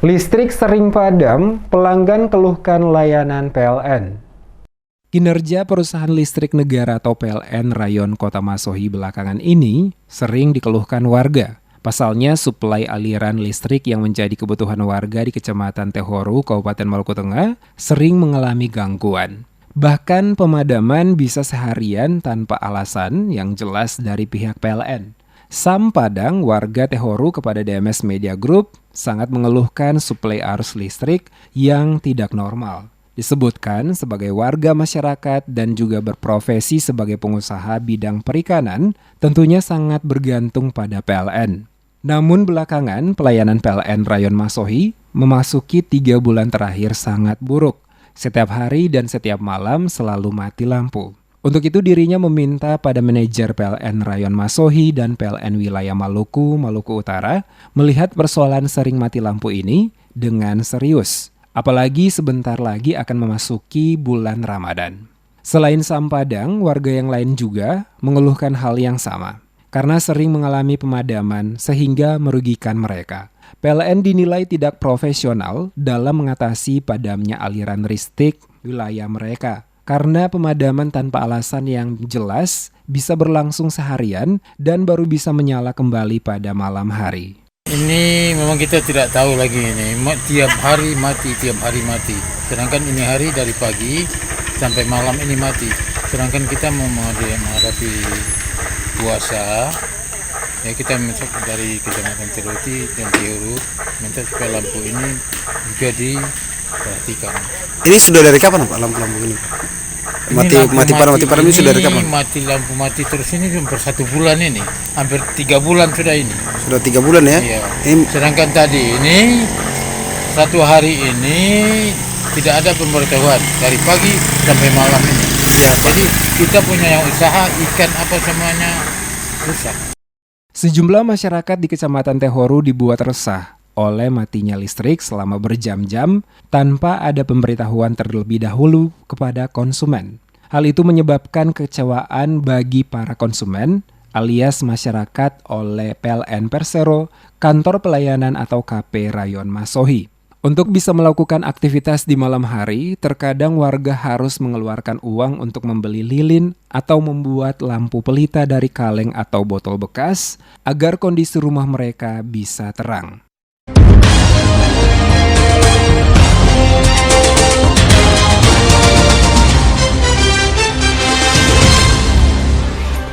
Listrik sering padam, pelanggan keluhkan layanan PLN. Kinerja perusahaan listrik negara atau PLN Rayon Kota Masohi belakangan ini sering dikeluhkan warga. Pasalnya, suplai aliran listrik yang menjadi kebutuhan warga di Kecamatan Tehoru, Kabupaten Maluku Tengah, sering mengalami gangguan. Bahkan pemadaman bisa seharian tanpa alasan yang jelas dari pihak PLN. Sam Padang, warga Tehoru kepada DMS Media Group, sangat mengeluhkan suplai arus listrik yang tidak normal. Disebutkan sebagai warga masyarakat dan juga berprofesi sebagai pengusaha bidang perikanan, tentunya sangat bergantung pada PLN. Namun belakangan, pelayanan PLN Rayon Masohi memasuki 3 bulan terakhir sangat buruk. Setiap hari dan setiap malam selalu mati lampu. Untuk itu dirinya meminta pada manajer PLN Rayon Masohi dan PLN Wilayah Maluku Utara melihat persoalan sering mati lampu ini dengan serius. Apalagi sebentar lagi akan memasuki bulan Ramadan. Selain Sam Padang, warga yang lain juga mengeluhkan hal yang sama. Karena sering mengalami pemadaman sehingga merugikan mereka. PLN dinilai tidak profesional dalam mengatasi padamnya aliran listrik wilayah mereka. Karena pemadaman tanpa alasan yang jelas bisa berlangsung seharian dan baru bisa menyala kembali pada malam hari. Ini memang kita tidak tahu lagi ini, tiap hari mati. Sedangkan ini hari dari pagi sampai malam ini mati. Sedangkan kita mau menghadapi puasa, ya kita minta dari Kecamatan Teruti dan Tehoru minta supaya lampu ini juga diperhatikan. Ini sudah dari kapan Pak lampu-lampu ini? Mati parah ini sudah dari kapan? Mati terus ini hampir 1 bulan ini, hampir 3 bulan sudah ini. Sudah 3 bulan ya? Iya. Sedangkan tadi ini 1 hari ini tidak ada pemberitahuan dari pagi sampai malam ini. Ya, jadi kita punya yang usaha ikan apa semuanya rusak. Sejumlah masyarakat di Kecamatan Tehoru dibuat resah oleh matinya listrik selama berjam-jam tanpa ada pemberitahuan terlebih dahulu kepada konsumen. Hal itu menyebabkan kekecewaan bagi para konsumen alias masyarakat oleh PLN Persero, Kantor Pelayanan atau KP Rayon Masohi. Untuk bisa melakukan aktivitas di malam hari, terkadang warga harus mengeluarkan uang untuk membeli lilin atau membuat lampu pelita dari kaleng atau botol bekas agar kondisi rumah mereka bisa terang.